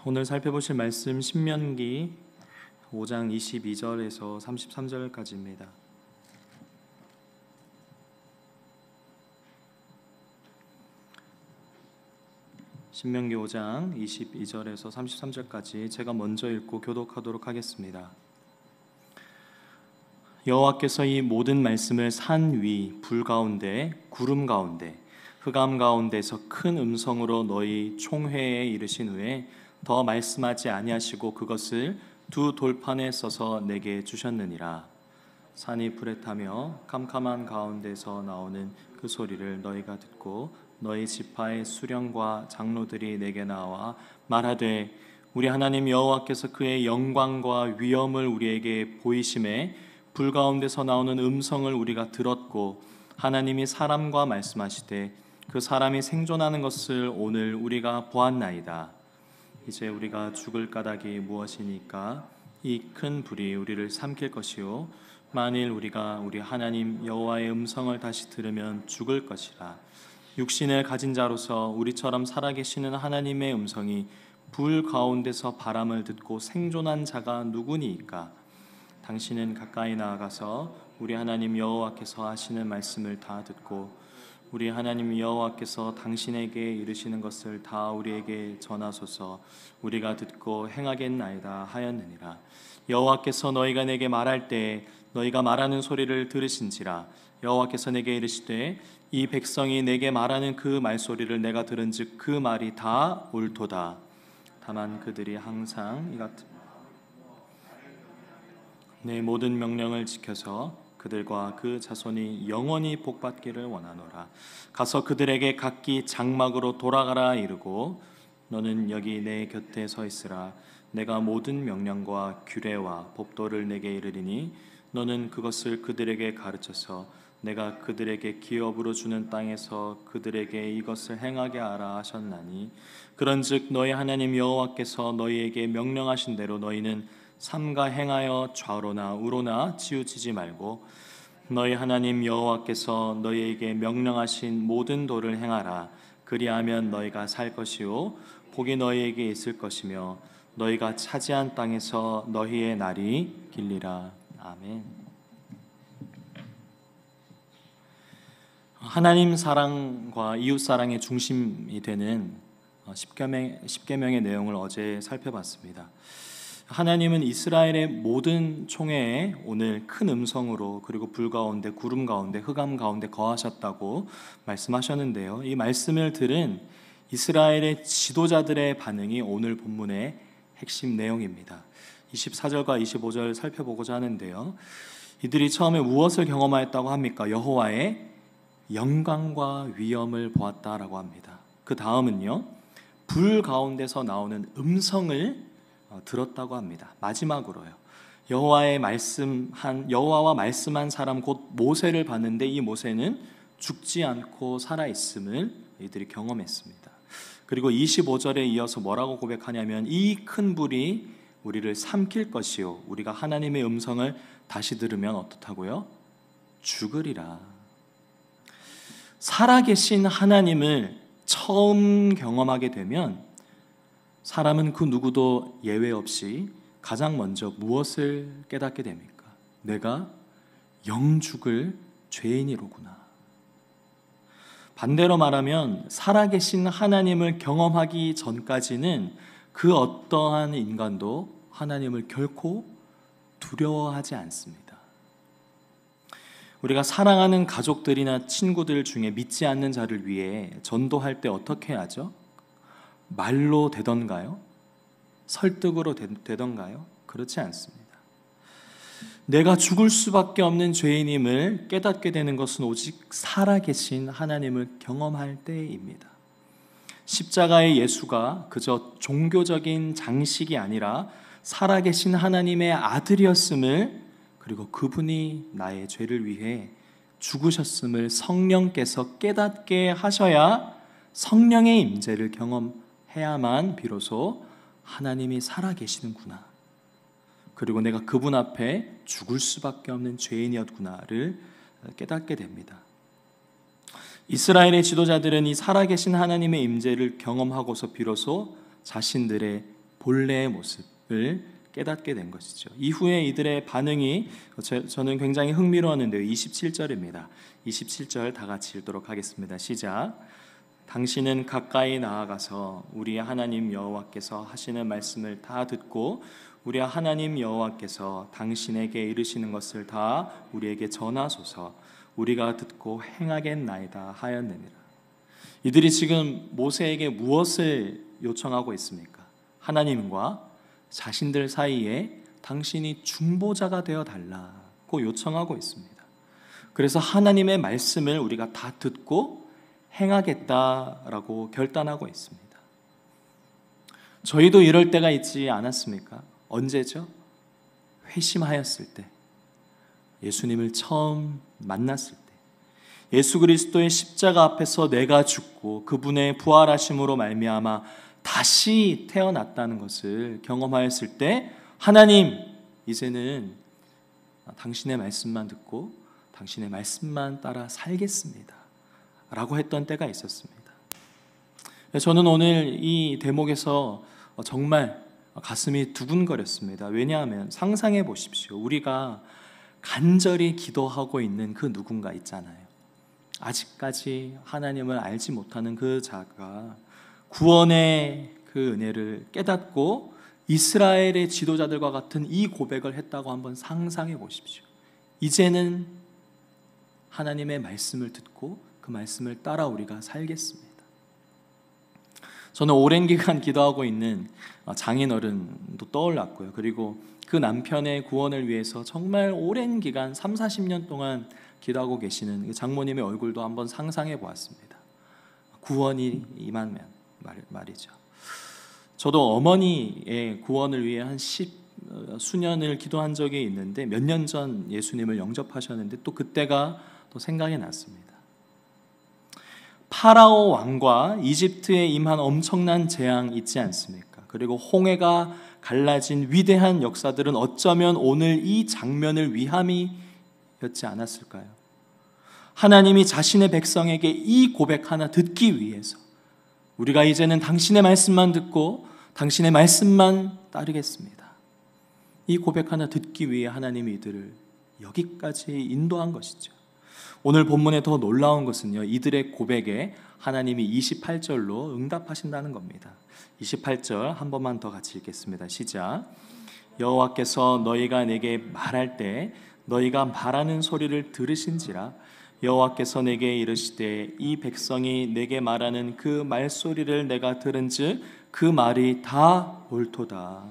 오늘 살펴보실 말씀 신명기 5장 22절에서 33절까지입니다. 신명기 5장 22절에서 33절까지 제가 먼저 읽고 교독하도록 하겠습니다. 여호와께서 이 모든 말씀을 산 위, 불 가운데, 구름 가운데, 흑암 가운데서 큰 음성으로 너희 총회에 이르신 후에 더 말씀하지 아니하시고 그것을 두 돌판에 써서 내게 주셨느니라. 산이 불에 타며 캄캄한 가운데서 나오는 그 소리를 너희가 듣고 너희 지파의 수령과 장로들이 내게 나와 말하되 우리 하나님 여호와께서 그의 영광과 위엄을 우리에게 보이심에 불 가운데서 나오는 음성을 우리가 들었고 하나님이 사람과 말씀하시되 그 사람이 생존하는 것을 오늘 우리가 보았나이다. 이제 우리가 죽을 까닭이 무엇이니까 이 큰 불이 우리를 삼킬 것이요 만일 우리가 우리 하나님 여호와의 음성을 다시 들으면 죽을 것이라. 육신을 가진 자로서 우리처럼 살아계시는 하나님의 음성이 불 가운데서 바람을 듣고 생존한 자가 누구니이까? 당신은 가까이 나아가서 우리 하나님 여호와께서 하시는 말씀을 다 듣고 우리 하나님 여호와께서 당신에게 이르시는 것을 다 우리에게 전하소서. 우리가 듣고 행하겠나이다 하였느니라. 여호와께서 너희가 내게 말할 때 너희가 말하는 소리를 들으신지라. 여호와께서 내게 이르시되 이 백성이 내게 말하는 그 말소리를 내가 들은즉 그 말이 다 옳도다. 다만 그들이 항상 이 같은 내 모든 명령을 지켜서 그들과 그 자손이 영원히 복받기를 원하노라. 가서 그들에게 각기 장막으로 돌아가라 이르고 너는 여기 내 곁에 서 있으라. 내가 모든 명령과 규례와 법도를 내게 이르리니 너는 그것을 그들에게 가르쳐서 내가 그들에게 기업으로 주는 땅에서 그들에게 이것을 행하게 하라 하셨나니 그런즉 너희 하나님 여호와께서 너희에게 명령하신 대로 너희는 삼가 행하여 좌로나 우로나 치우치지 말고 너희 하나님 여호와께서 너희에게 명령하신 모든 도를 행하라. 그리하면 너희가 살 것이요 복이 너희에게 있을 것이며 너희가 차지한 땅에서 너희의 날이 길리라. 아멘. 하나님 사랑과 이웃 사랑의 중심이 되는 십계명의 내용을 어제 살펴봤습니다. 하나님은 이스라엘의 모든 총회에 오늘 큰 음성으로 그리고 불 가운데 구름 가운데 흑암 가운데 거하셨다고 말씀하셨는데요. 이 말씀을 들은 이스라엘의 지도자들의 반응이 오늘 본문의 핵심 내용입니다. 24절과 25절 살펴보고자 하는데요. 이들이 처음에 무엇을 경험하였다고 합니까? 여호와의 영광과 위엄을 보았다라고 합니다. 그 다음은요, 불 가운데서 나오는 음성을 들었다고 합니다. 마지막으로요, 여호와와 말씀한 사람 곧 모세를 봤는데 이 모세는 죽지 않고 살아 있음을 이들이 경험했습니다. 그리고 25절에 이어서 뭐라고 고백하냐면 이 큰 불이 우리를 삼킬 것이요 우리가 하나님의 음성을 다시 들으면 어떻다고요? 죽으리라. 살아계신 하나님을 처음 경험하게 되면 사람은 그 누구도 예외 없이 가장 먼저 무엇을 깨닫게 됩니까? 내가 영죽을 죄인이로구나. 반대로 말하면 살아계신 하나님을 경험하기 전까지는 그 어떠한 인간도 하나님을 결코 두려워하지 않습니다. 우리가 사랑하는 가족들이나 친구들 중에 믿지 않는 자를 위해 전도할 때 어떻게 하죠? 말로 되던가요? 설득으로 되던가요? 그렇지 않습니다. 내가 죽을 수밖에 없는 죄인임을 깨닫게 되는 것은 오직 살아계신 하나님을 경험할 때입니다. 십자가의 예수가 그저 종교적인 장식이 아니라 살아계신 하나님의 아들이었음을 그리고 그분이 나의 죄를 위해 죽으셨음을 성령께서 깨닫게 하셔야 성령의 임재를 경험해야만 비로소 하나님이 살아계시는구나, 그리고 내가 그분 앞에 죽을 수밖에 없는 죄인이었구나를 깨닫게 됩니다. 이스라엘의 지도자들은 이 살아계신 하나님의 임재를 경험하고서 비로소 자신들의 본래의 모습을 깨닫게 된 것이죠. 이후에 이들의 반응이 저는 굉장히 흥미로웠는데요. 27절입니다. 27절 다 같이 읽도록 하겠습니다. 시작. 당신은 가까이 나아가서 우리 하나님 여호와께서 하시는 말씀을 다 듣고 우리 하나님 여호와께서 당신에게 이르시는 것을 다 우리에게 전하소서. 우리가 듣고 행하겠나이다 하였느니라. 이들이 지금 모세에게 무엇을 요청하고 있습니까? 하나님과 자신들 사이에 당신이 중보자가 되어 달라고 요청하고 있습니다. 그래서 하나님의 말씀을 우리가 다 듣고 행하겠다라고 결단하고 있습니다. 저희도 이럴 때가 있지 않았습니까? 언제죠? 회심하였을 때, 예수님을 처음 만났을 때, 예수 그리스도의 십자가 앞에서 내가 죽고 그분의 부활하심으로 말미암아 다시 태어났다는 것을 경험하였을 때, 하나님, 이제는 당신의 말씀만 듣고 당신의 말씀만 따라 살겠습니다 라고 했던 때가 있었습니다. 저는 오늘 이 대목에서 정말 가슴이 두근거렸습니다. 왜냐하면 상상해 보십시오. 우리가 간절히 기도하고 있는 그 누군가 있잖아요. 아직까지 하나님을 알지 못하는 그 자가 구원의 그 은혜를 깨닫고 이스라엘의 지도자들과 같은 이 고백을 했다고 한번 상상해 보십시오. 이제는 하나님의 말씀을 듣고 그 말씀을 따라 우리가 살겠습니다. 저는 오랜 기간 기도하고 있는 장인어른도 떠올랐고요. 그리고 그 남편의 구원을 위해서 정말 오랜 기간 30-40년 동안 기도하고 계시는 장모님의 얼굴도 한번 상상해 보았습니다. 구원이 임하면 말이죠. 저도 어머니의 구원을 위해 한 수년을 기도한 적이 있는데 몇 년 전 예수님을 영접하셨는데 또 그때가 또 생각이 났습니다. 파라오 왕과 이집트에 임한 엄청난 재앙 있지 않습니까? 그리고 홍해가 갈라진 위대한 역사들은 어쩌면 오늘 이 장면을 위함이었지 않았을까요? 하나님이 자신의 백성에게 이 고백 하나 듣기 위해서 우리가 이제는 당신의 말씀만 듣고 당신의 말씀만 따르겠습니다. 이 고백 하나 듣기 위해 하나님이 이들을 여기까지 인도한 것이죠. 오늘 본문에 더 놀라운 것은요, 이들의 고백에 하나님이 28절로 응답하신다는 겁니다. 28절 한 번만 더 같이 읽겠습니다. 시작. 여호와께서 너희가 내게 말할 때 너희가 말하는 소리를 들으신지라. 여호와께서 내게 이르시되 이 백성이 내게 말하는 그 말소리를 내가 들은즉 그 말이 다 옳도다.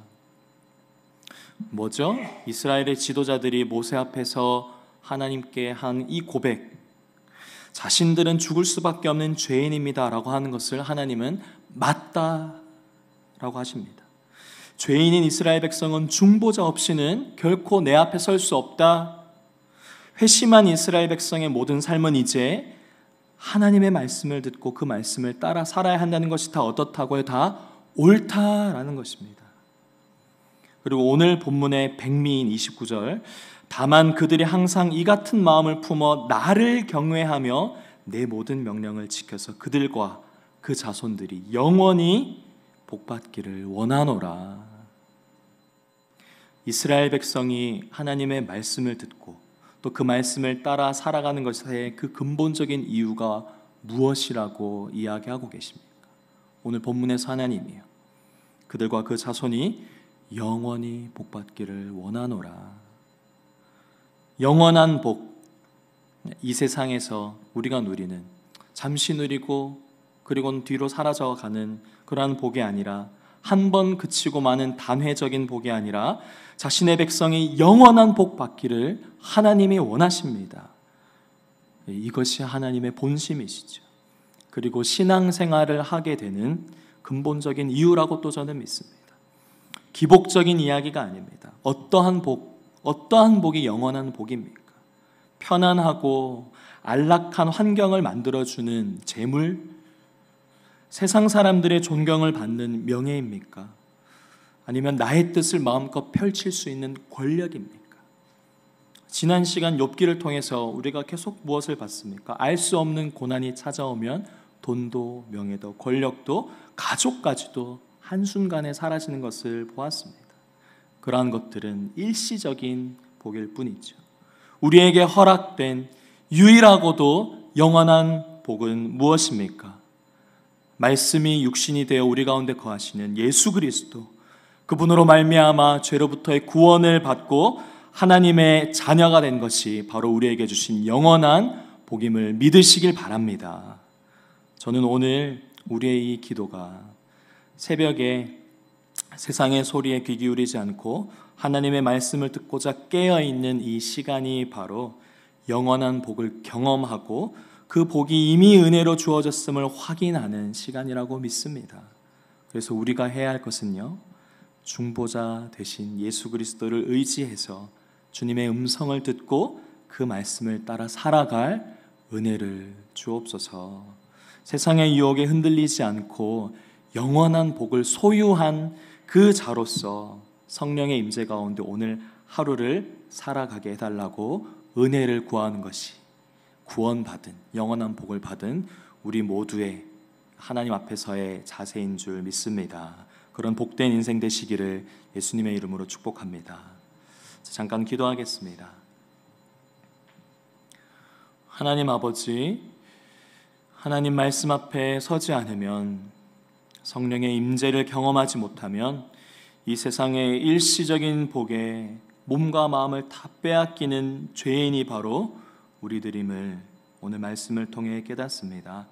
뭐죠? 이스라엘의 지도자들이 모세 앞에서 하나님께 한 이 고백, 자신들은 죽을 수밖에 없는 죄인입니다 라고 하는 것을 하나님은 맞다 라고 하십니다. 죄인인 이스라엘 백성은 중보자 없이는 결코 내 앞에 설 수 없다. 회심한 이스라엘 백성의 모든 삶은 이제 하나님의 말씀을 듣고 그 말씀을 따라 살아야 한다는 것이 다 어떻다고요? 다 옳다라는 것입니다. 그리고 오늘 본문의 백미인 29절, 다만 그들이 항상 이 같은 마음을 품어 나를 경외하며 내 모든 명령을 지켜서 그들과 그 자손들이 영원히 복받기를 원하노라. 이스라엘 백성이 하나님의 말씀을 듣고 또 그 말씀을 따라 살아가는 것의 그 근본적인 이유가 무엇이라고 이야기하고 계십니까? 오늘 본문에서 하나님이요, 그들과 그 자손이 영원히 복받기를 원하노라. 영원한 복, 이 세상에서 우리가 누리는, 잠시 누리고 그리고는 뒤로 사라져가는 그러한 복이 아니라, 한 번 그치고 마는 단회적인 복이 아니라 자신의 백성이 영원한 복 받기를 하나님이 원하십니다. 이것이 하나님의 본심이시죠. 그리고 신앙생활을 하게 되는 근본적인 이유라고 또 저는 믿습니다. 기복적인 이야기가 아닙니다. 어떠한 복이 영원한 복입니까? 편안하고 안락한 환경을 만들어주는 재물, 세상 사람들의 존경을 받는 명예입니까? 아니면 나의 뜻을 마음껏 펼칠 수 있는 권력입니까? 지난 시간 욥기를 통해서 우리가 계속 무엇을 봤습니까? 알 수 없는 고난이 찾아오면 돈도 명예도 권력도 가족까지도 한순간에 사라지는 것을 보았습니다. 그러한 것들은 일시적인 복일 뿐이죠. 우리에게 허락된 유일하고도 영원한 복은 무엇입니까? 말씀이 육신이 되어 우리 가운데 거하시는 예수 그리스도, 그분으로 말미암아 죄로부터의 구원을 받고 하나님의 자녀가 된 것이 바로 우리에게 주신 영원한 복임을 믿으시길 바랍니다. 저는 오늘 우리의 이 기도가 새벽에 세상의 소리에 귀 기울이지 않고 하나님의 말씀을 듣고자 깨어있는 이 시간이 바로 영원한 복을 경험하고 그 복이 이미 은혜로 주어졌음을 확인하는 시간이라고 믿습니다. 그래서 우리가 해야 할 것은요, 중보자 되신 예수 그리스도를 의지해서 주님의 음성을 듣고 그 말씀을 따라 살아갈 은혜를 주옵소서. 세상의 유혹에 흔들리지 않고 영원한 복을 소유한 그 자로서 성령의 임재 가운데 오늘 하루를 살아가게 해달라고 은혜를 구하는 것이 구원받은 영원한 복을 받은 우리 모두의 하나님 앞에서의 자세인 줄 믿습니다. 그런 복된 인생 되시기를 예수님의 이름으로 축복합니다. 잠깐 기도하겠습니다. 하나님 아버지, 하나님 말씀 앞에 서지 않으면, 성령의 임재를 경험하지 못하면 이 세상의 일시적인 복에 몸과 마음을 다 빼앗기는 죄인이 바로 우리들임을 오늘 말씀을 통해 깨닫습니다.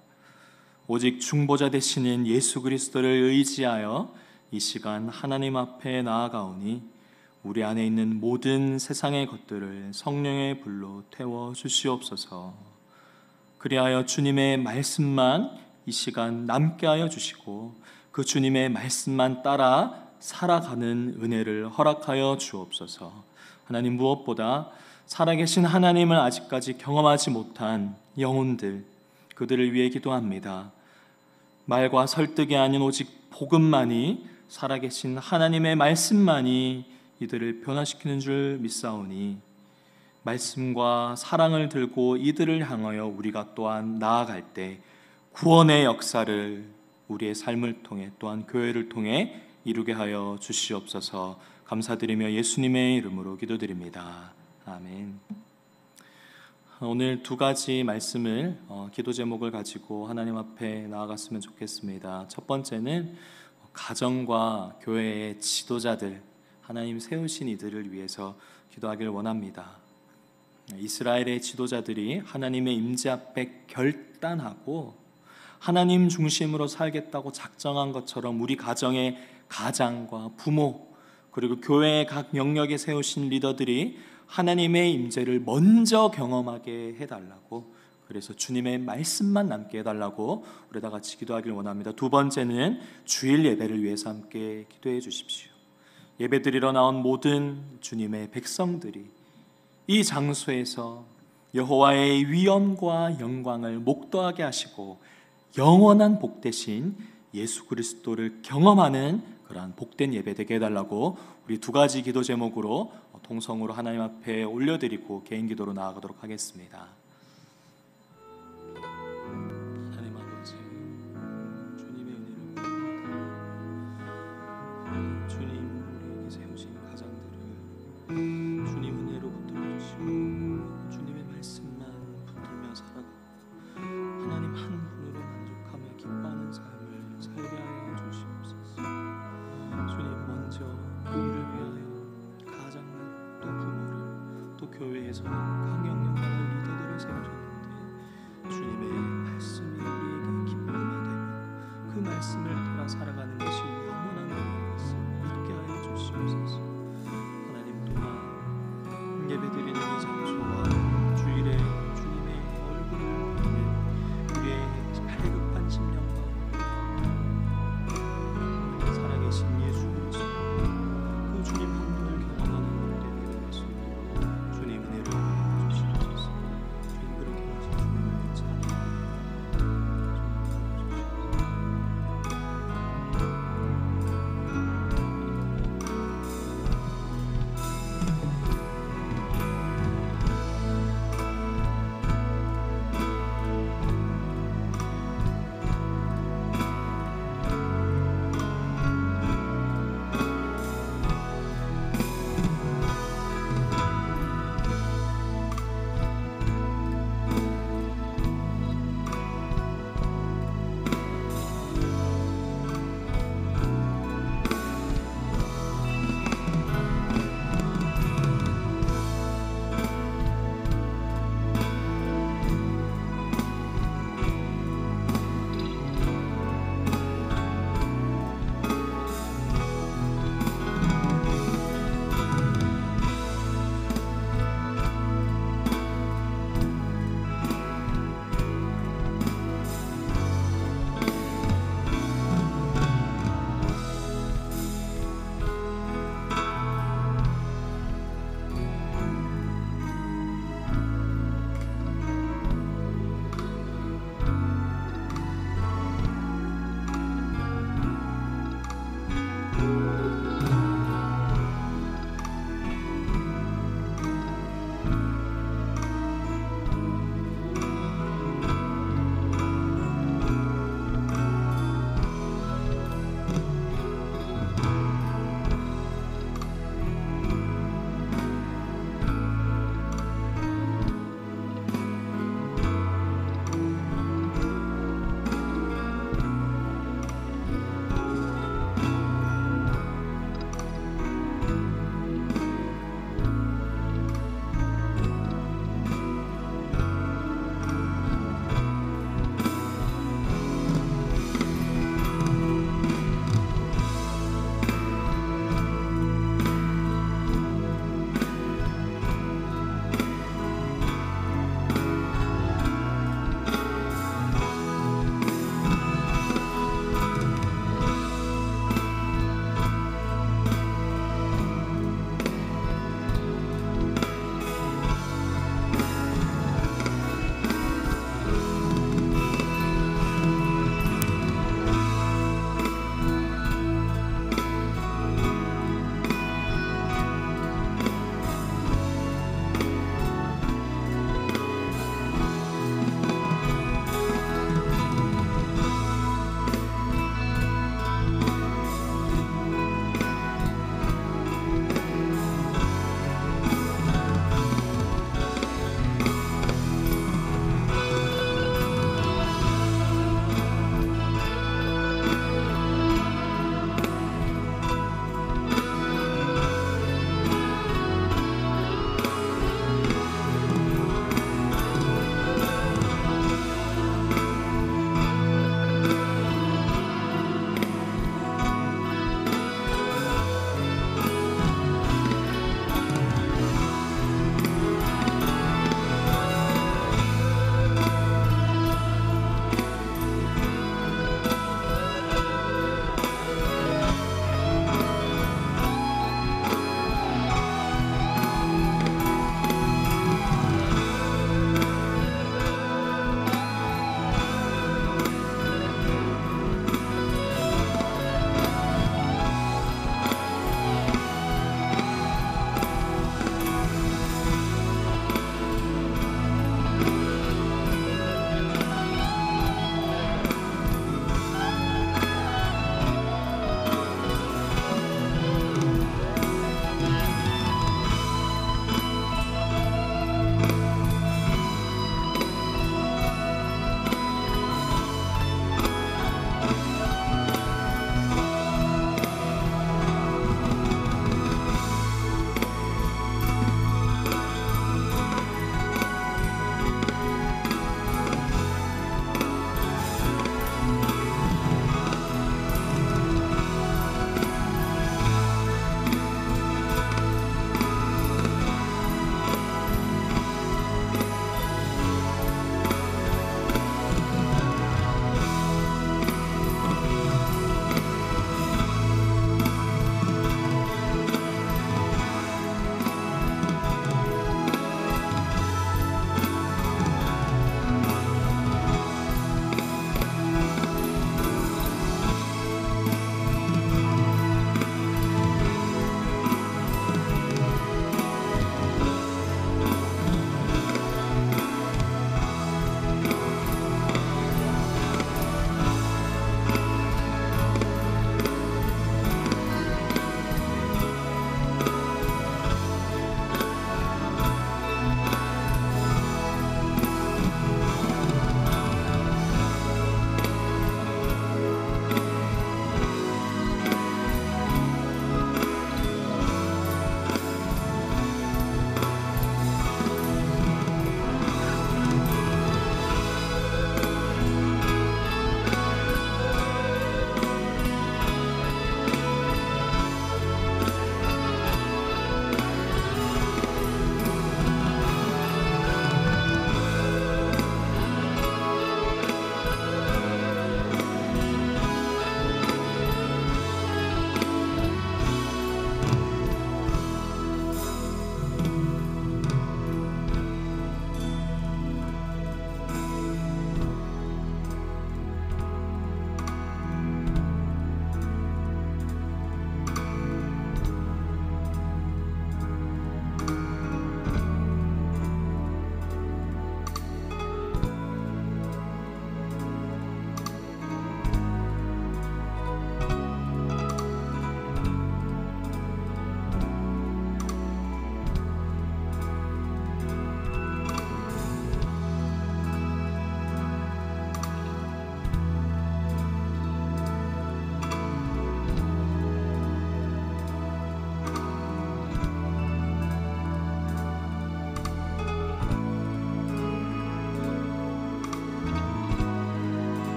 오직 중보자 되시는 예수 그리스도를 의지하여 이 시간 하나님 앞에 나아가오니 우리 안에 있는 모든 세상의 것들을 성령의 불로 태워 주시옵소서. 그리하여 주님의 말씀만 이 시간 남게 하여 주시고 그 주님의 말씀만 따라 살아가는 은혜를 허락하여 주옵소서. 하나님, 무엇보다 살아계신 하나님을 아직까지 경험하지 못한 영혼들, 그들을 위해 기도합니다. 말과 설득이 아닌 오직 복음만이, 살아계신 하나님의 말씀만이 이들을 변화시키는 줄 믿사오니 말씀과 사랑을 들고 이들을 향하여 우리가 또한 나아갈 때 구원의 역사를 우리의 삶을 통해 또한 교회를 통해 이루게 하여 주시옵소서. 감사드리며 예수님의 이름으로 기도드립니다. 아멘. 오늘 두 가지 말씀을 기도 제목을 가지고 하나님 앞에 나아갔으면 좋겠습니다. 첫 번째는 가정과 교회의 지도자들, 하나님 세우신 이들을 위해서 기도하기를 원합니다. 이스라엘의 지도자들이 하나님의 임재 앞에 결단하고 하나님 중심으로 살겠다고 작정한 것처럼 우리 가정의 가장과 부모, 그리고 교회의 각 영역에 세우신 리더들이 하나님의 임재를 먼저 경험하게 해달라고, 그래서 주님의 말씀만 남게 해달라고 우리 다 같이 기도하기를 원합니다. 두 번째는 주일 예배를 위해서 함께 기도해 주십시오. 예배드리러 나온 모든 주님의 백성들이 이 장소에서 여호와의 위엄과 영광을 목도하게 하시고 영원한 복 대신 예수 그리스도를 경험하는 그러한 복된 예배 되게 해달라고 우리 두 가지 기도 제목으로 통성으로 하나님 앞에 올려드리고 개인 기도로 나아가도록 하겠습니다. 하나님 아버지, 주님의 은혜를 구합니다. 주님, 우리에게 세우신 가장들을 주님 은혜로 붙들어 주시고 주님의 말씀만 붙들며 살아가고 하나님 한 분으로 만족하며 기뻐하는 삶을 살게 하여 주시옵소서. 주님, 먼저 우리를 위하여 가장을, 또 부모를, 또 교회에서는 각 영역마다 리더들을 세우셨는데 주님의 말씀이 우리에게 기쁨이 되며 그 말씀을 따라 살아가는 것이 영원한 것을 믿게 하여 주시옵소서. 하나님, 또한 예배드리는 이 장소와 주일에 주님의 얼굴을 보는 우리의 갈급한 심령 가운데 살아계신